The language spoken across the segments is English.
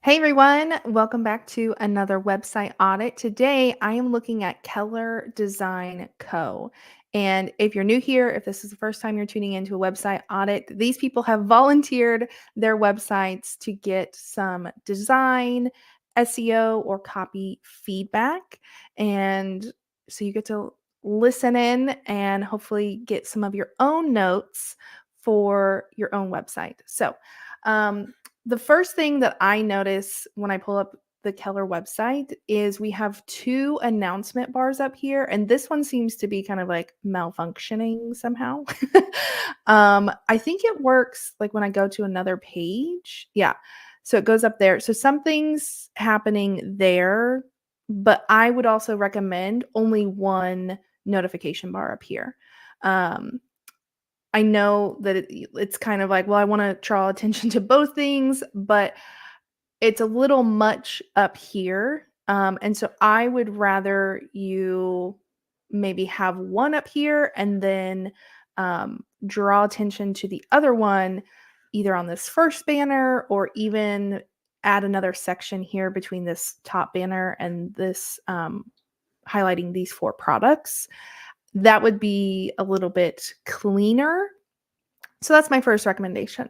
Hey everyone, welcome back to another website audit. Today I am looking at Keller Design Co. And if you're new here, if this is the first time you're tuning into a website audit, these people have volunteered their websites to get some design, SEO, or copy feedback. And so you get to listen in and hopefully get some of your own notes for your own website. Um, the first thing that I notice when I pull up the Keller website is we have two announcement bars up here, and this one seems to be kind of like malfunctioning somehow. I think it works like when I go to another page. Yeah. So it goes up there. So something's happening there, but I would also recommend only one notification bar up here. Um, I know that it's kind of like, well, I wanna draw attention to both things, but it's a little much up here, and so I would rather you maybe have one up here and then, draw attention to the other one either on this first banner or even add another section here between this top banner and this, highlighting these 4 products. That would be a little bit cleaner. So that's my first recommendation.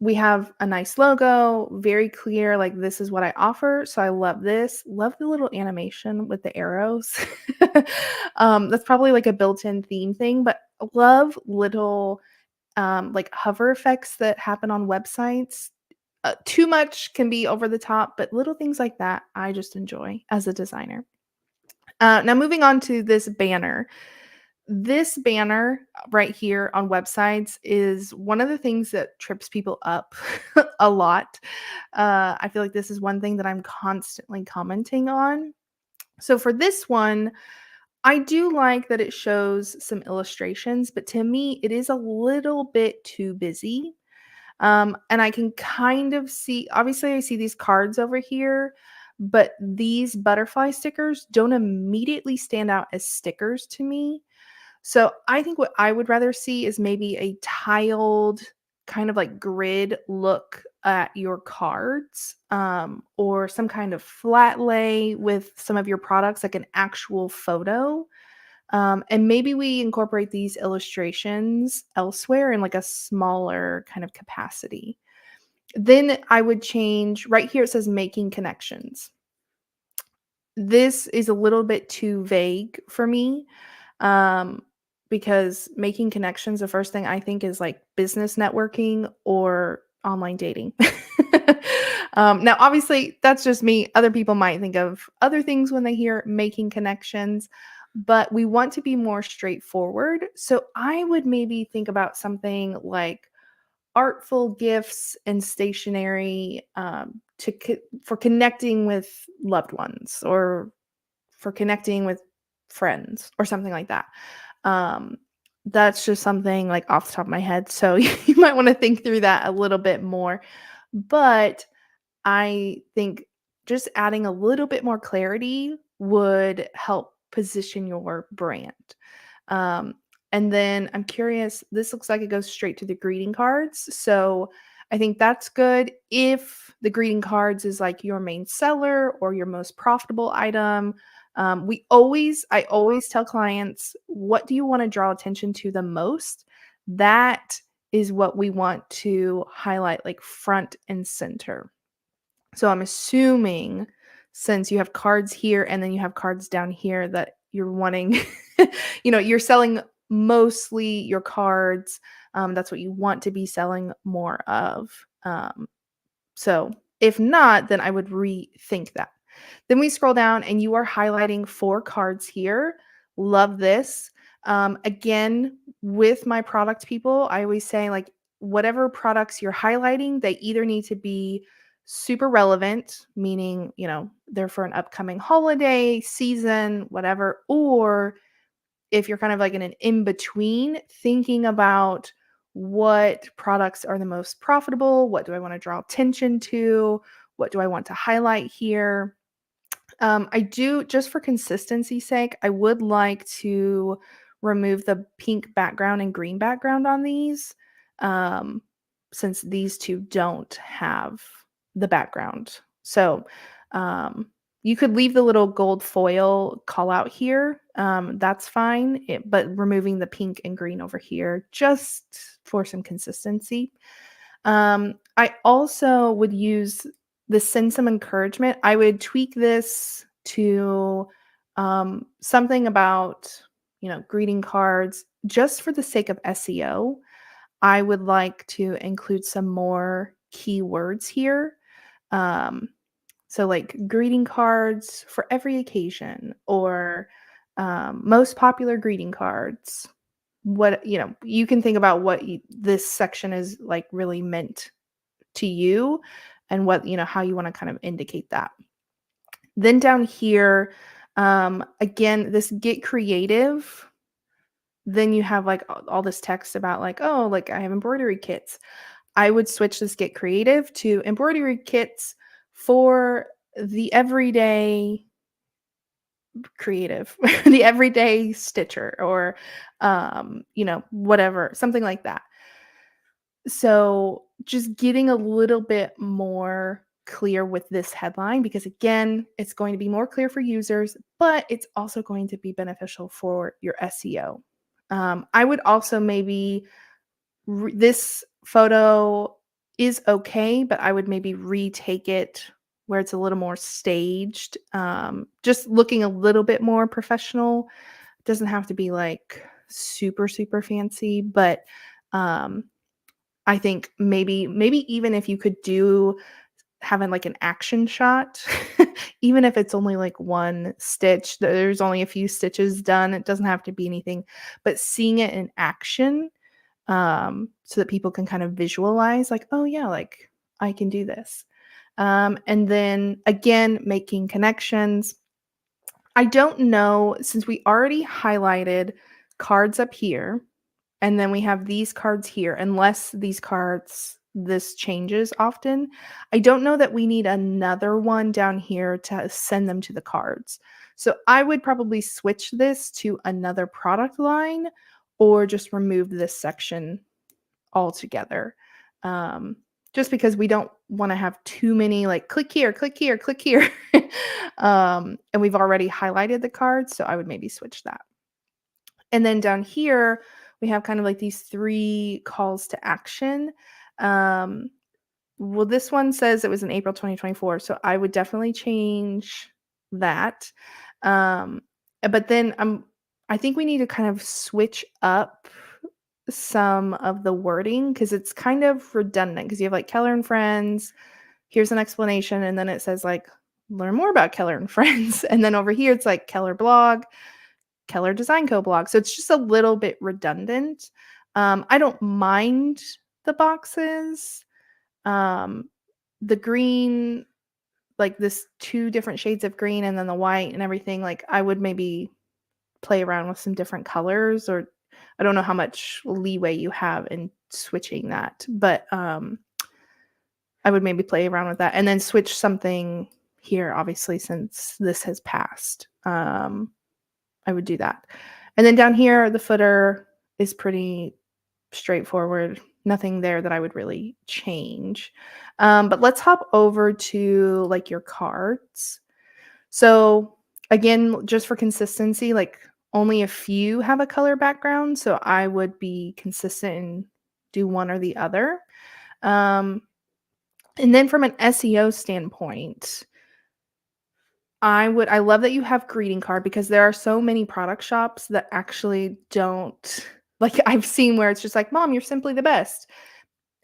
We have a nice logo, very clear, like this is what I offer. So I love this. Love the little animation with the arrows. That's probably like a built-in theme thing, but love little like hover effects that happen on websites. Too much can be over the top, but little things like that I just enjoy as a designer. Now moving on to this banner. This banner right here on websites is one of the things that trips people up a lot. I feel like this is one thing that I'm constantly commenting on. So for this one, I do like that it shows some illustrations, but to me, it is a little bit too busy. And I can kind of see, obviously, I see these cards over here, but these butterfly stickers don't immediately stand out as stickers to me. So I think what I would rather see is maybe a tiled kind of like grid look at your cards, or some kind of flat lay with some of your products, like an actual photo. And maybe we incorporate these illustrations elsewhere in like a smaller kind of capacity. Then I would change right here, it says making connections. This is a little bit too vague for me. Um, because making connections, the first thing I think is like business networking or online dating. Now, obviously, that's just me. Other people might think of other things when they hear making connections, but we want to be more straightforward. So I would maybe think about something like artful gifts and stationery, for connecting with loved ones or for connecting with friends or something like that. Um, that's just something like off the top of my head. So you might want to think through that a little bit more. But I think just adding a little bit more clarity would help position your brand. Um, and then I'm curious, this looks like it goes straight to the greeting cards. So I think that's good if the greeting cards is like your main seller or your most profitable item. I always tell clients, what do you want to draw attention to the most? That is what we want to highlight like front and center. So I'm assuming since you have cards here and then you have cards down here that you're wanting, you're selling mostly your cards. That's what you want to be selling more of. So if not, then I would rethink that. Then we scroll down and you are highlighting 4 cards here. Love this. Again, with my product people, I always say like whatever products you're highlighting, they either need to be super relevant, meaning, they're for an upcoming holiday, season, whatever, or if you're kind of like in an in between, thinking about what products are the most profitable, what do I want to draw attention to, what do I want to highlight here. I do, just for consistency's sake, I would like to remove the pink background and green background on these, um, since these two don't have. the background. So, um, you could leave the little gold foil call out here. That's fine, but removing the pink and green over here just for some consistency. I also would use the send some encouragement. I would tweak this to something about, greeting cards just for the sake of SEO. I would like to include some more keywords here. Um, so, like greeting cards for every occasion or most popular greeting cards. What, you can think about what this section is like really meant to you and what, how you want to kind of indicate that. Then down here, again, this get creative. Then you have like all this text about like, oh, like I have embroidery kits. I would switch this get creative to embroidery kits for the everyday creative, the everyday stitcher or whatever, something like that. So just getting a little bit more clear with this headline because again, it's going to be more clear for users, but it's also going to be beneficial for your SEO. I would also maybe this photo is okay, but I would maybe retake it where it's a little more staged, just looking a little bit more professional. It doesn't have to be like super, super fancy, but um, I think maybe even if you could do having like an action shot, even if it's only like one stitch, there's only a few stitches done. It doesn't have to be anything, but seeing it in action, so that people can kind of visualize like, oh yeah, like I can do this. And then again, making connections. I don't know, since we already highlighted cards up here, and then we have these cards here, unless this changes often. I don't know that we need another one down here to send them to the cards. So I would probably switch this to another product line or just remove this section altogether. Um, just because we don't want to have too many like click here, click here, click here. And we've already highlighted the cards, so I would maybe switch that. And then down here, we have kind of like these 3 calls to action. Um, well, this one says it was in April 2024, so I would definitely change that. Um, but then I think we need to kind of switch up some of the wording because it's kind of redundant because you have like Keller and Friends, here's an explanation, and then it says like learn more about Keller and Friends. And then over here it's like Keller blog, Keller Design Co. blog. So it's just a little bit redundant. I don't mind the boxes. Um, the green, like this 2 different shades of green and then the white and everything, like I would maybe play around with some different colors, or I don't know how much leeway you have in switching that, but I would maybe play around with that and then switch something here, obviously, since this has passed. I would do that. And then down here, the footer is pretty straightforward. Nothing there that I would really change. But let's hop over to like your cards. So again, just for consistency, like only a few have a color background. So I would be consistent and do one or the other. Um, and then from an SEO standpoint, I love that you have greeting card because there are so many product shops that actually don't like I've seen where it's just like, "Mom, you're simply the best."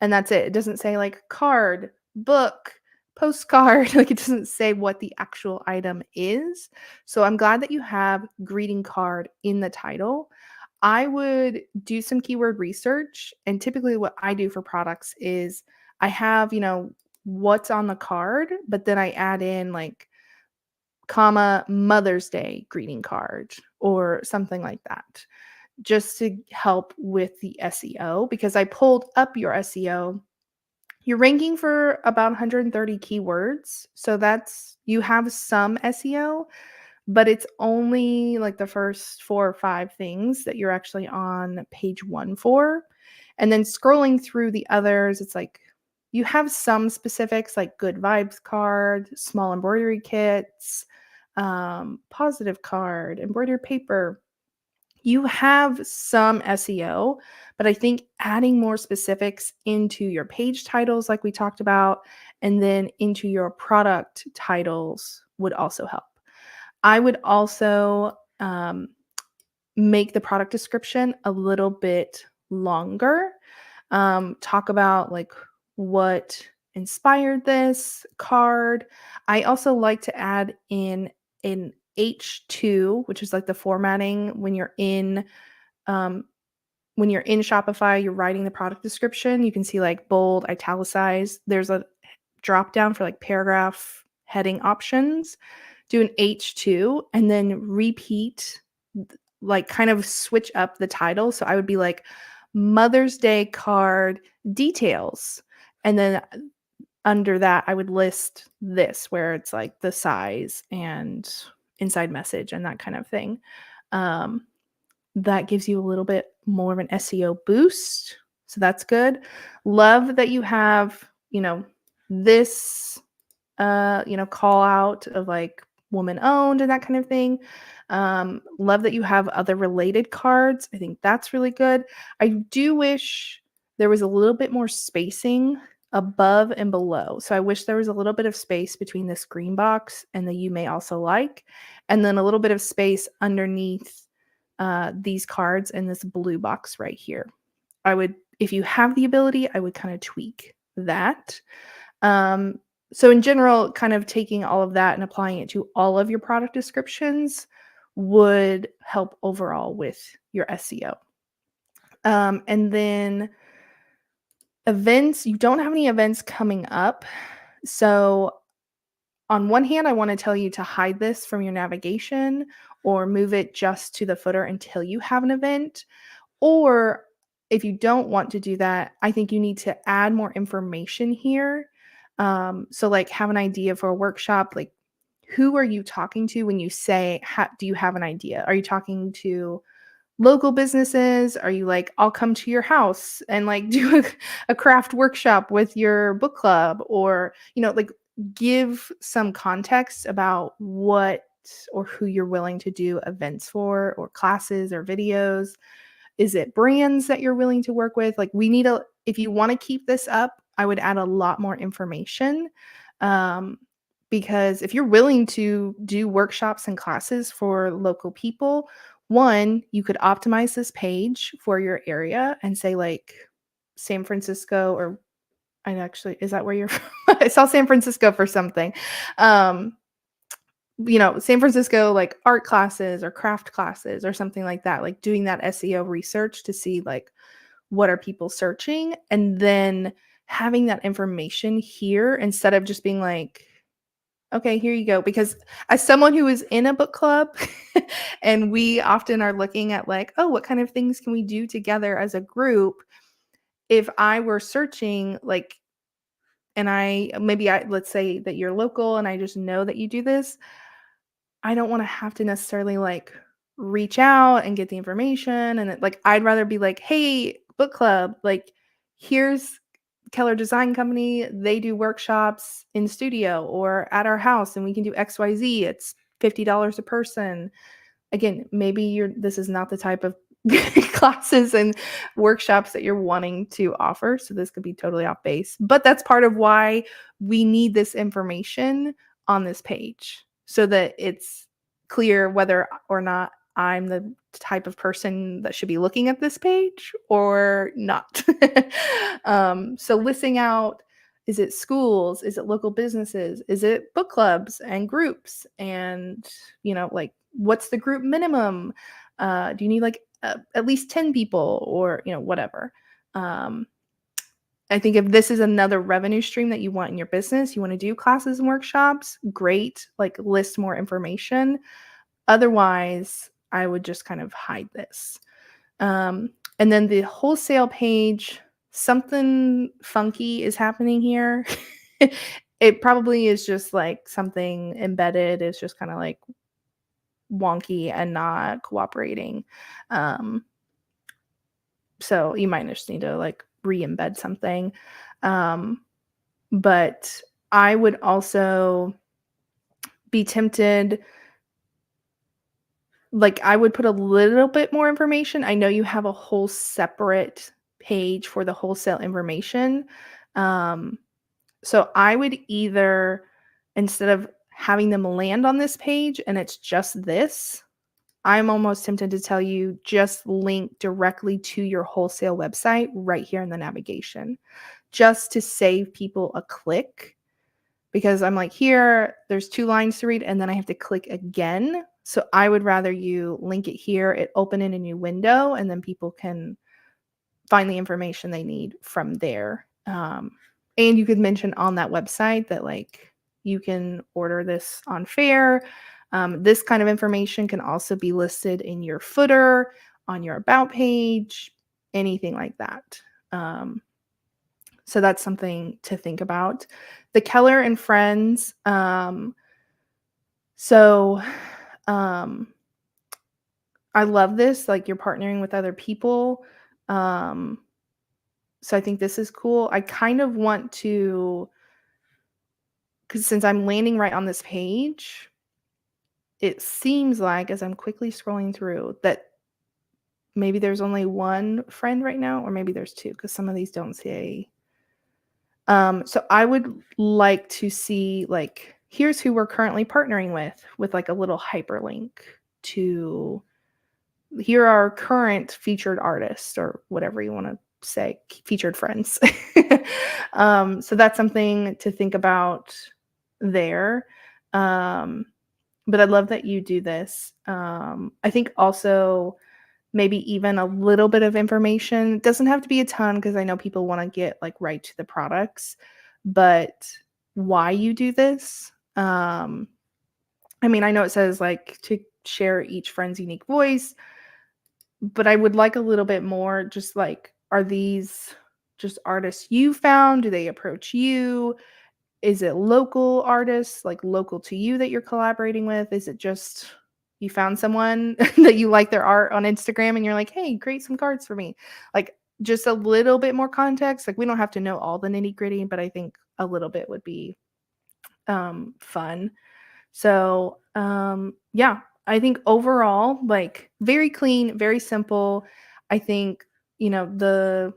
And that's it. It doesn't say like card, book, postcard. Like it doesn't say what the actual item is. So I'm glad that you have greeting card in the title. I would do some keyword research. And typically what I do for products is I have, what's on the card, but then I add in like comma Mother's Day greeting card or something like that just to help with the SEO because I pulled up your SEO. You're ranking for about 130 keywords. So you have some SEO, but it's only like the first 4 or 5 things that you're actually on page 1 for. And then scrolling through the others, it's like you have some specifics like good vibes card, small embroidery kits, positive card, embroidered paper. You have some SEO, but I think adding more specifics into your page titles, like we talked about, and then into your product titles would also help. I would also make the product description a little bit longer. Talk about like what inspired this card. I also like to add in an H2, which is like the formatting um, when you're in Shopify, you're writing the product description. You can see like bold, italicized. There's a drop down for like paragraph heading options. Do an H2 and then repeat, like kind of switch up the title. So I would be like Mother's Day card details. And then under that, I would list this where it's like the size and inside message and that kind of thing. Um, that gives you a little bit more of an SEO boost. So that's good. Love that you have, this call out of like woman owned and that kind of thing. Love that you have other related cards. I think that's really good. I do wish there was a little bit more spacing above and below. So I wish there was a little bit of space between this green box and the you may also like, and then a little bit of space underneath these cards in this blue box right here. I would, if you have the ability, I would kind of tweak that. Um, so in general, kind of taking all of that and applying it to all of your product descriptions would help overall with your SEO. And then events, you don't have any events coming up. So on one hand, I want to tell you to hide this from your navigation or move it just to the footer until you have an event. Or if you don't want to do that, I think you need to add more information here. So, like, have an idea for a workshop. Like, who are you talking to when you say, do you have an idea? Are you talking to local businesses? Are you like, I'll come to your house and like do a craft workshop with your book club? Or, like, give some context about what or who you're willing to do events for, or classes or videos. Is it brands that you're willing to work with? Like, if you want to keep this up, I would add a lot more information. Um, because if you're willing to do workshops and classes for local people, one, you could optimize this page for your area and say like San Francisco, or is that where you're from? I saw San Francisco for something. Um, San Francisco, like art classes or craft classes or something like that, like doing that SEO research to see like what are people searching, and then having that information here instead of just being like, okay, here you go. Because as someone who is in a book club and we often are looking at like, oh, what kind of things can we do together as a group? If I were searching like, and let's say that you're local and I just know that you do this, I don't wanna have to necessarily, like, reach out and get the information, and I'd rather be like, "Hey, book club, like, here's Keller Design Company, they do workshops in studio or at our house, and we can do XYZ, it's $50 a person." Again, maybe this is not the type of classes and workshops that you're wanting to offer, so this could be totally off base, but that's part of why we need this information on this page so that it's clear whether or not I'm the type of person that should be looking at this page or not. So listing out, is it schools? Is it local businesses? Is it book clubs and groups? And, like, what's the group minimum? Do you need like at least 10 people, or, whatever. Um, I think if this is another revenue stream that you want in your business, you want to do classes and workshops, great, like list more information. Otherwise, I would just kind of hide this. And then the wholesale page, something funky is happening here. It probably is just like something embedded. It's just kind of like wonky and not cooperating. Um, so you might just need to like re-embed something. Um, But I would also be tempted, like, I would put a little bit more information. I know you have a whole separate page for the wholesale information. Um, so I would either, instead of having them land on this page and it's just this, I'm almost tempted to tell you just link directly to your wholesale website right here in the navigation, just to save people a click, because I'm like, here, there's 2 lines to read, and then I have to click again. So I would rather you link it here, it open in a new window, and then people can find the information they need from there. And you could mention on that website that, like, you can order this on Fair. This kind of information can also be listed in your footer, on your about page, anything like that. Um, so that's something to think about. The Keller and Friends. So um, I love this. Like, you're partnering with other people. Um, so I think this is cool. I kind of want to, because since I'm landing right on this page, it seems like as I'm quickly scrolling through that maybe there's only one friend right now, or maybe there's two, because some of these don't say. So I would like to see, like, here's who we're currently partnering with like a little hyperlink to, here are our current featured artists, or whatever you want to say, featured friends. So that's something to think about there. Um, but I love that you do this. I think also maybe even a little bit of information. It doesn't have to be a ton, because I know people want to get like right to the products, but why you do this. I mean, I know it says like to share each friend's unique voice, but I would like a little bit more, just like, are these just artists you found? Do they approach you? Is it local artists, like local to you, that you're collaborating with? Is it just you found someone that you like their art on Instagram and you're like, "Hey, create some cards for me." Like, just a little bit more context. Like, we don't have to know all the nitty-gritty, but I think a little bit would be fun. So, yeah, I think overall, like, very clean, very simple. I think, the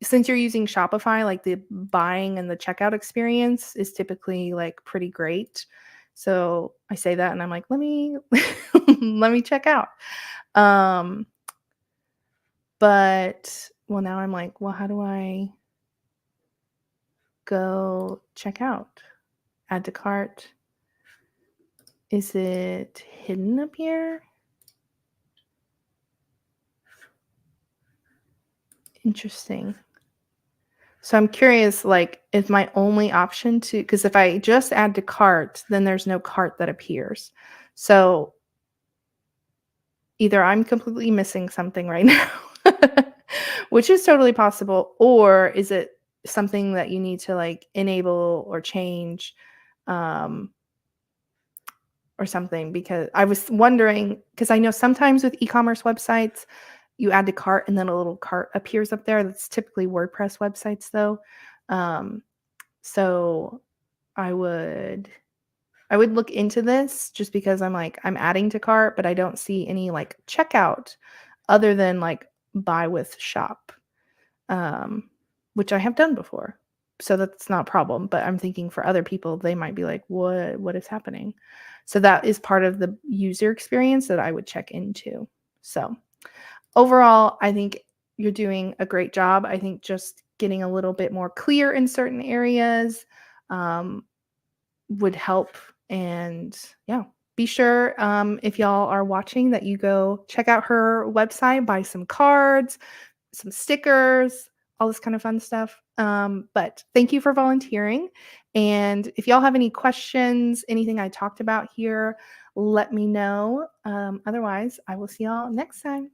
since you're using Shopify, like, the buying and the checkout experience is typically, like, pretty great. So, I say that and I'm like, "Let me let me check out." Um, but well, now I'm like, "Well, how do I go check out? Add to cart." Is it hidden up here? Interesting. So I'm curious, like, if my only option to, because if I just add to cart, then there's no cart that appears. So either I'm completely missing something right now, which is totally possible, or is it something that you need to like enable or change, um, or something? Because I was wondering, because I know sometimes with e-commerce websites, you add to cart and then a little cart appears up there. That's typically WordPress websites though. Um, so I would I would look into this, just because I'm like, I'm adding to cart, but I don't see any like checkout other than like buy with shop, um, which I have done before. So that's not a problem. But I'm thinking for other people, they might be like, what is happening? So that is part of the user experience that I would check into. So overall, I think you're doing a great job. I think just getting a little bit more clear in certain areas, um, would help. And yeah, be sure, if y'all are watching, that you go check out her website, buy some cards, some stickers, all this kind of fun stuff. But thank you for volunteering. And if y'all have any questions, anything I talked about here, let me know. Otherwise, I will see y'all next time.